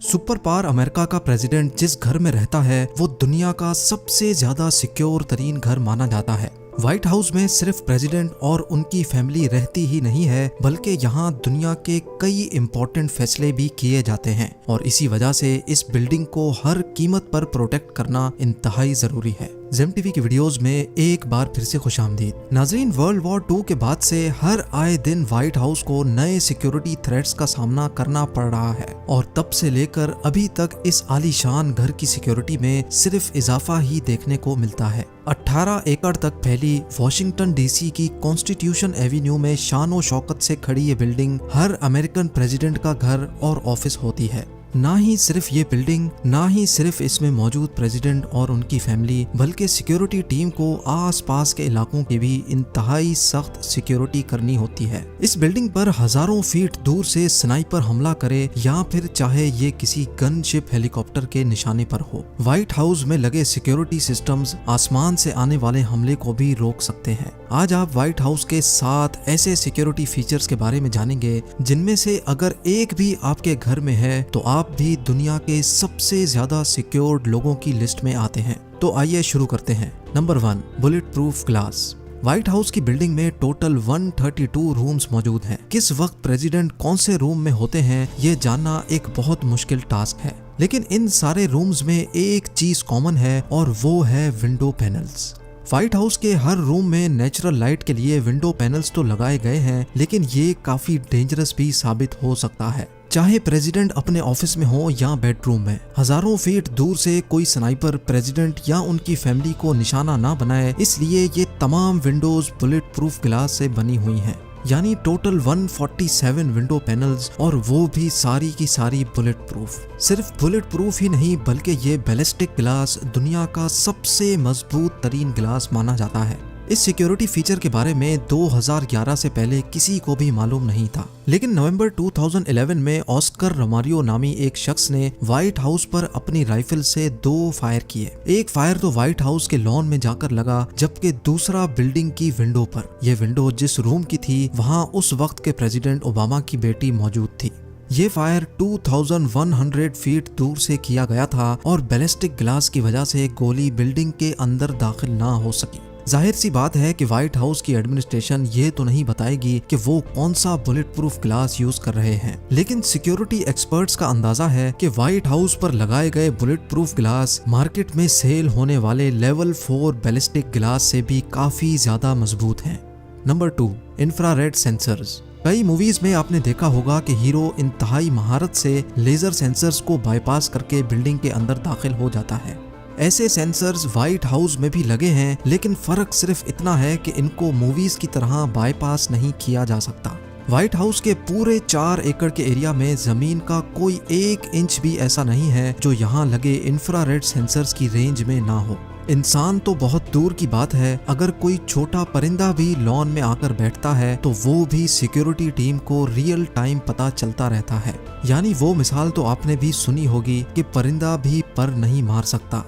Super power America का president जिस घर में रहता है वो दुनिया का सबसे ज्यादा सिक्योर तरीन घर माना जाता है। व्हाइट हाउस में सिर्फ प्रेसिडेंट और उनकी फैमिली रहती ही नहीं है, बल्कि यहाँ दुनिया के कई इम्पोर्टेंट फैसले भी किए जाते हैं और इसी वजह से इस बिल्डिंग को हर कीमत पर प्रोटेक्ट करना इंतहाई जरूरी है। जेम टीवी की वीडियोस में एक बार फिर से खुशामदीद। नाजरीन, वर्ल्ड वॉर 2 के बाद से हर आए दिन व्हाइट हाउस को नए सिक्योरिटी थ्रेट्स का सामना करना पड़ रहा है और तब से लेकर अभी तक इस आलीशान घर की सिक्योरिटी में सिर्फ इजाफा ही देखने को मिलता है। 18 एकड़ तक फैली वॉशिंगटन डीसी की कॉन्स्टिट्यूशन एवेन्यू में शान शौकत से खड़ी ये बिल्डिंग हर अमेरिकन प्रेसिडेंट का घर और ऑफिस होती है। ना ही सिर्फ ये बिल्डिंग, ना ही सिर्फ इसमें मौजूद प्रेसिडेंट और उनकी फैमिली, बल्कि सिक्योरिटी टीम को आसपास के इलाकों की भी इंतहाई सख्त सिक्योरिटी करनी होती है। इस बिल्डिंग पर हजारों फीट दूर से स्नाइपर हमला करे या फिर चाहे ये किसी गन शिप हेलीकॉप्टर के निशाने पर हो, व्हाइट हाउस में लगे सिक्योरिटी सिस्टम्स आसमान से आने वाले हमले को भी रोक सकते हैं। आज आप व्हाइट हाउस के 7 ऐसे सिक्योरिटी फीचर्स के बारे में जानेंगे जिनमें से अगर एक भी आपके घर में है तो आप भी दुनिया के सबसे ज्यादा सिक्योर्ड लोगों की लिस्ट में आते हैं। तो आइए शुरू करते हैं। Number 1, bullet proof glass. White House की बिल्डिंग में टोटल 132 रूम्स मौजूद हैं। किस वक्त प्रेसिडेंट कौन से रूम में होते हैं ये जानना एक बहुत मुश्किल टास्क है, लेकिन इन सारे रूम्स में एक चीज कॉमन है और वो है विंडो पैनल्स। व्हाइट हाउस के हर रूम में नेचुरल लाइट के लिए विंडो पैनल्स तो लगाए गए हैं, लेकिन ये काफी डेंजरस भी साबित हो सकता है। चाहे प्रेसिडेंट अपने ऑफिस में हो या बेडरूम में, हजारों फीट दूर से कोई स्नाइपर प्रेसिडेंट या उनकी फैमिली को निशाना ना बनाए, इसलिए ये तमाम विंडोज बुलेट प्रूफ ग्लास से बनी हुई हैं। यानी टोटल 147 विंडो पैनल्स और वो भी सारी की सारी बुलेट प्रूफ। सिर्फ बुलेट प्रूफ ही नहीं बल्कि ये बैलिस्टिक ग्लास दुनिया का सबसे मजबूत तरीन ग्लास माना जाता है। इस सिक्योरिटी फीचर के बारे में 2011 से पहले किसी को भी मालूम नहीं था, लेकिन नवंबर 2011 में ऑस्कर रोमारियो नामी एक शख्स ने व्हाइट हाउस पर अपनी राइफल से 2 फायर किए। एक फायर तो व्हाइट हाउस के लॉन में जाकर लगा, जबकि दूसरा बिल्डिंग की विंडो पर। यह विंडो जिस रूम की थी वहाँ उस वक्त के प्रेसिडेंट ओबामा की बेटी मौजूद थी। ये फायर 2100 फीट दूर से किया गया था और बैलिस्टिक ग्लास की वजह से गोली बिल्डिंग के अंदर दाखिल ना हो सकी। जाहिर सी बात है कि व्हाइट हाउस की एडमिनिस्ट्रेशन ये तो नहीं बताएगी कि वो कौन सा बुलेट प्रूफ ग्लास यूज कर रहे हैं, लेकिन सिक्योरिटी एक्सपर्ट्स का अंदाजा है कि व्हाइट हाउस पर लगाए गए बुलेट प्रूफ ग्लास मार्केट में सेल होने वाले लेवल 4 बैलिस्टिक ग्लास से भी काफी ज्यादा मजबूत हैं। Number 2, infrared sensors. कई मूवीज में आपने देखा होगा कि हीरो इंतहाई महारत से लेजर सेंसर्स को बाईपास करके बिल्डिंग के अंदर दाखिल हो जाता है। ऐसे सेंसर्स व्हाइट हाउस में भी लगे हैं, लेकिन फर्क सिर्फ इतना है कि इनको मूवीज की तरह बाईपास नहीं किया जा सकता। व्हाइट हाउस के पूरे 4 एकड़ के एरिया में जमीन का कोई 1 इंच भी ऐसा नहीं है जो यहाँ लगे इंफ्रारेड सेंसर्स की रेंज में ना हो। इंसान तो बहुत दूर की बात है, अगर कोई छोटा परिंदा भी लॉन में आकर बैठता है तो वो भी सिक्योरिटी टीम को रियल टाइम पता चलता रहता है। यानी वो मिसाल तो आपने भी सुनी होगी कि परिंदा भी पर नहीं मार सकता।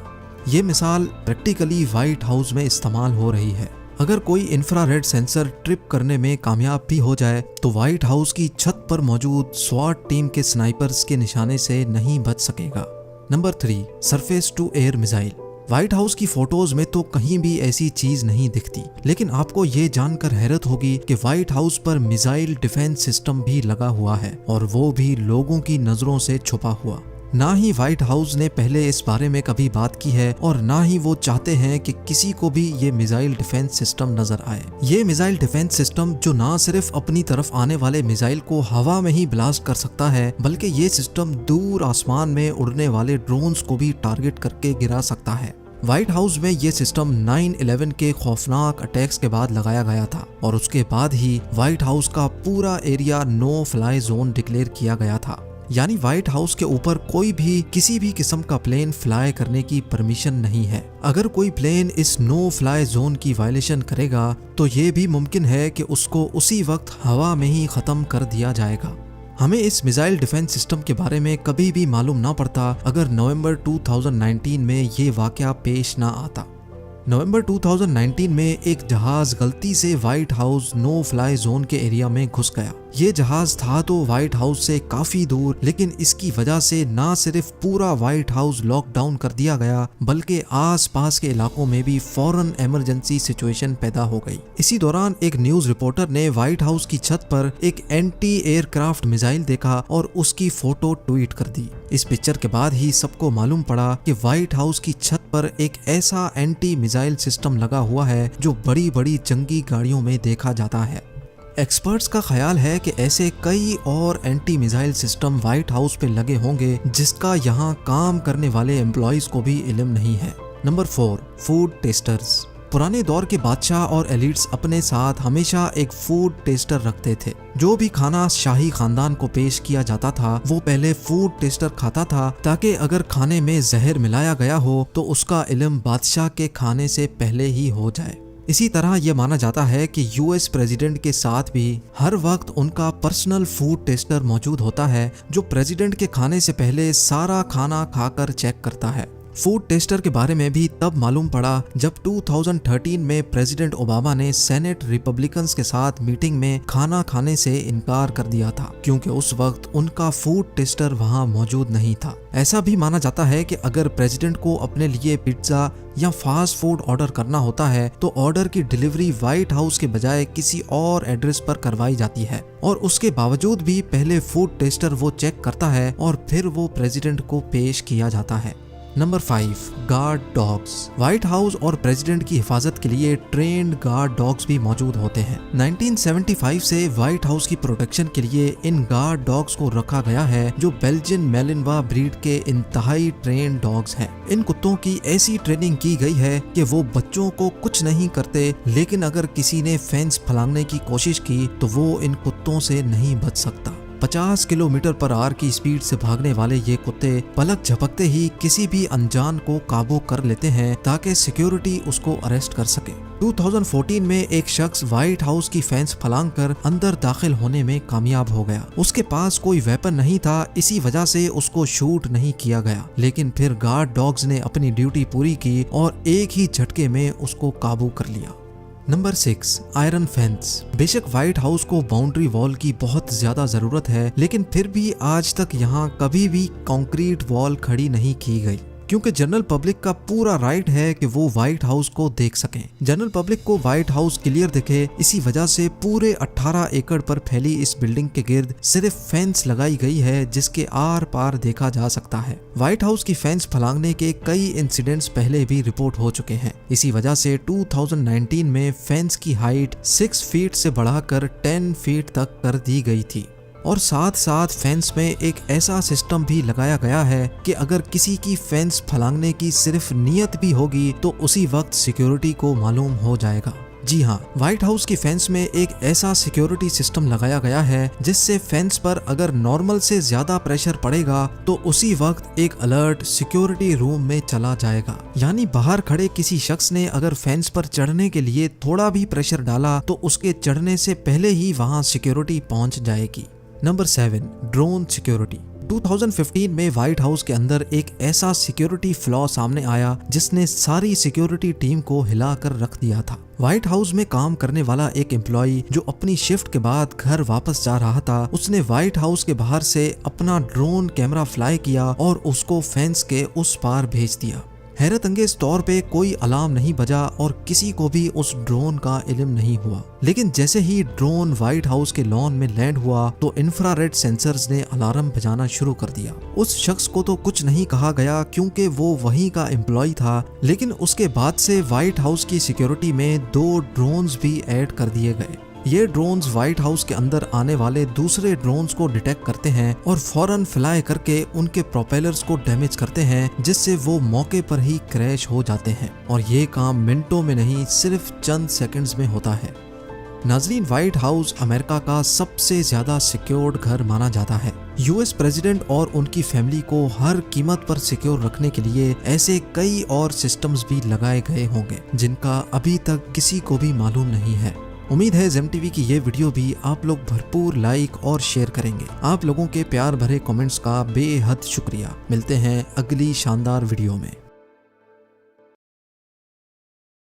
ये मिसाल प्रैक्टिकली व्हाइट हाउस में इस्तेमाल हो रही है। अगर कोई इंफ्रारेड सेंसर ट्रिप करने में कामयाब भी हो जाए तो व्हाइट हाउस की छत पर मौजूद स्वाट टीम के स्नाइपर्स के निशाने से नहीं बच सकेगा। Number 3, surface to air missile. White House की फोटोज में तो कहीं भी ऐसी चीज नहीं दिखती, लेकिन आपको ये जानकर हैरत होगी कि व्हाइट हाउस पर मिसाइल डिफेंस सिस्टम भी लगा हुआ है और वो भी लोगों की नजरों से छुपा हुआ। ना ही व्हाइट हाउस ने पहले इस बारे में कभी बात की है और ना ही वो चाहते हैं कि किसी को भी ये मिसाइल डिफेंस सिस्टम नजर आए। ये मिसाइल डिफेंस सिस्टम जो ना सिर्फ अपनी तरफ आने वाले मिसाइल को हवा में ही ब्लास्ट कर सकता है, बल्कि ये सिस्टम दूर आसमान में उड़ने वाले ड्रोन्स को भी टारगेट करके गिरा सकता है। व्हाइट हाउस में ये सिस्टम 9/11 के खौफनाक अटैक्स के बाद लगाया गया था और उसके बाद ही व्हाइट हाउस का पूरा area no fly zone declare किया गया था। यानी व्हाइट हाउस के ऊपर कोई भी किसी भी किस्म का प्लेन फ्लाई करने की परमिशन नहीं है। अगर कोई प्लेन इस नो फ्लाई जोन की वायलेशन करेगा तो ये भी मुमकिन है कि उसको उसी वक्त हवा में ही खत्म कर दिया जाएगा। हमें इस मिसाइल डिफेंस सिस्टम के बारे में कभी भी मालूम ना पड़ता अगर नवंबर 2019 में ये वाकया पेश ना आता। नवंबर 2019 में एक जहाज गलती से White House no fly zone के एरिया में घुस गया ये जहाज था तो व्हाइट हाउस से काफी दूर, लेकिन इसकी वजह से ना सिर्फ पूरा व्हाइट हाउस लॉकडाउन कर दिया गया बल्कि आसपास के इलाकों में भी फौरन इमरजेंसी सिचुएशन पैदा हो गई। इसी दौरान एक न्यूज रिपोर्टर ने व्हाइट हाउस की छत पर एक एंटी एयरक्राफ्ट मिसाइल देखा और उसकी फोटो ट्वीट कर दी। इस पिक्चर के बाद ही सबको मालूम पड़ा कि व्हाइट हाउस की छत पर एक ऐसा एंटी मिसाइल सिस्टम लगा हुआ है जो बड़ी बड़ी जंगी गाड़ियों में देखा जाता है। एक्सपर्ट्स का ख्याल है कि ऐसे कई और anti missile system white house पे लगे होंगे जिसका यहाँ काम करने वाले एम्प्लॉइज को भी इल्म नहीं है। Number 4, food testers. पुराने दौर के बादशाह और एलिट्स अपने साथ हमेशा एक फूड टेस्टर रखते थे। जो भी खाना शाही खानदान को पेश किया जाता था वो पहले फूड टेस्टर खाता था ताकि अगर खाने में जहर मिलाया गया हो तो उसका इल्म बादशाह के खाने से पहले ही हो जाए। इसी तरह यह माना जाता है कि यूएस प्रेसिडेंट के साथ भी हर वक्त उनका पर्सनल फूड टेस्टर मौजूद होता है जो प्रेसिडेंट के खाने से पहले सारा खाना खाकर चेक करता है। फूड टेस्टर के बारे में भी तब मालूम पड़ा जब 2013 में प्रेसिडेंट ओबामा ने सेनेट रिपब्लिकन्स के साथ मीटिंग में खाना खाने से इनकार कर दिया था क्योंकि उस वक्त उनका फूड टेस्टर वहां मौजूद नहीं था। ऐसा भी माना जाता है कि अगर प्रेसिडेंट को अपने लिए पिज्जा या फास्ट फूड ऑर्डर करना होता है तो ऑर्डर की डिलीवरी व्हाइट हाउस के बजाय किसी और एड्रेस पर करवाई जाती है और उसके बावजूद भी पहले फूड टेस्टर वो चेक करता है और फिर वो प्रेसिडेंट को पेश किया जाता है। Number 5, guard dogs. White house और प्रेसिडेंट की हिफाजत के लिए ट्रेन्ड गार्ड डॉग्स भी मौजूद होते हैं। 1975 से व्हाइट हाउस की प्रोटेक्शन के लिए इन गार्ड डॉग्स को रखा गया है जो बेल्जियन मैलिनवा ब्रीड के इंतहाई ट्रेन्ड डॉग्स हैं। इन कुत्तों की ऐसी ट्रेनिंग की गई है कि वो बच्चों को कुछ नहीं करते, लेकिन अगर किसी ने फेंस फलांगने की कोशिश की तो वो इन कुत्तों से नहीं बच सकता। 50 किलोमीटर पर आवर की स्पीड से भागने वाले ये कुत्ते पलक झपकते ही किसी भी अनजान को काबू कर लेते हैं ताकि सिक्योरिटी उसको अरेस्ट कर सके। 2014 में एक शख्स व्हाइट हाउस की फेंस फलांग कर अंदर दाखिल होने में कामयाब हो गया। उसके पास कोई वेपन नहीं था, इसी वजह से उसको शूट नहीं किया गया, लेकिन फिर गार्ड डॉग्स ने अपनी ड्यूटी पूरी की और एक ही झटके में उसको काबू कर लिया। Number 6, iron fence. बेशक व्हाइट हाउस को बाउंड्री वॉल की बहुत ज्यादा जरूरत है, लेकिन फिर भी आज तक यहाँ कभी भी कंक्रीट वॉल खड़ी नहीं की गई क्योंकि जनरल पब्लिक का पूरा राइट है कि वो व्हाइट हाउस को देख सकें। जनरल पब्लिक को व्हाइट हाउस क्लियर दिखे, इसी वजह से पूरे 18 एकड़ पर फैली इस बिल्डिंग के गिर्द सिर्फ फेंस लगाई गई है जिसके आर पार देखा जा सकता है। व्हाइट हाउस की फेंस फलांगने के कई इंसिडेंट्स पहले भी रिपोर्ट हो चुके हैं। इसी वजह से 2019 में फेंस की हाइट 6 फीट से बढ़ाकर 10 फीट तक कर दी गई थी और साथ साथ फेंस में एक ऐसा सिस्टम भी लगाया गया है कि अगर किसी की फेंस फलांगने की सिर्फ नियत भी होगी तो उसी वक्त सिक्योरिटी को मालूम हो जाएगा। जी हाँ, व्हाइट हाउस की फेंस में एक ऐसा सिक्योरिटी सिस्टम लगाया गया है जिससे फेंस पर अगर नॉर्मल से ज्यादा प्रेशर पड़ेगा तो उसी वक्त एक अलर्ट सिक्योरिटी रूम में चला जाएगा। यानी बाहर खड़े किसी शख्स ने अगर फेंस पर चढ़ने के लिए थोड़ा भी प्रेशर डाला तो उसके चढ़ने से पहले ही वहां सिक्योरिटी पहुंच जाएगी। Number 7, drone security. 2015 में व्हाइट हाउस के अंदर एक ऐसा सिक्योरिटी फ्लॉ सामने आया जिसने सारी सिक्योरिटी टीम को हिलाकर रख दिया था। व्हाइट हाउस में काम करने वाला एक एम्प्लॉय जो अपनी शिफ्ट के बाद घर वापस जा रहा था, उसने व्हाइट हाउस के बाहर से अपना ड्रोन कैमरा फ्लाई किया और उसको फेंस के उस पार भेज दिया। हैरत अंगेज तौर पे कोई अलार्म नहीं बजा और किसी को भी उस ड्रोन का इल्म नहीं हुआ, लेकिन जैसे ही ड्रोन व्हाइट हाउस के लॉन में लैंड हुआ तो इंफ्रारेड सेंसर्स ने अलार्म बजाना शुरू कर दिया। उस शख्स को तो कुछ नहीं कहा गया क्योंकि वो वहीं का एम्प्लॉय था, लेकिन उसके बाद से व्हाइट हाउस की सिक्योरिटी में 2 ड्रोन्स भी ऐड कर दिए गए। ये ड्रोन्स व्हाइट हाउस के अंदर आने वाले दूसरे ड्रोन्स को डिटेक्ट करते हैं और फौरन फ्लाई करके उनके प्रोपेलर्स को डैमेज करते हैं जिससे वो मौके पर ही क्रैश हो जाते हैं और ये काम मिनटों में नहीं सिर्फ चंद सेकंड्स में होता है। नाजरीन, व्हाइट हाउस अमेरिका का सबसे ज्यादा सिक्योर्ड घर माना जाता है। यूएस प्रेसिडेंट और उनकी फैमिली को हर कीमत पर सिक्योर रखने के लिए ऐसे कई और सिस्टम्स भी लगाए गए होंगे जिनका अभी तक किसी को भी मालूम नहीं है। उम्मीद है जेम टीवी की ये वीडियो भी आप लोग भरपूर लाइक और शेयर करेंगे। आप लोगों के प्यार भरे कमेंट्स का बेहद शुक्रिया। मिलते हैं अगली शानदार वीडियो में।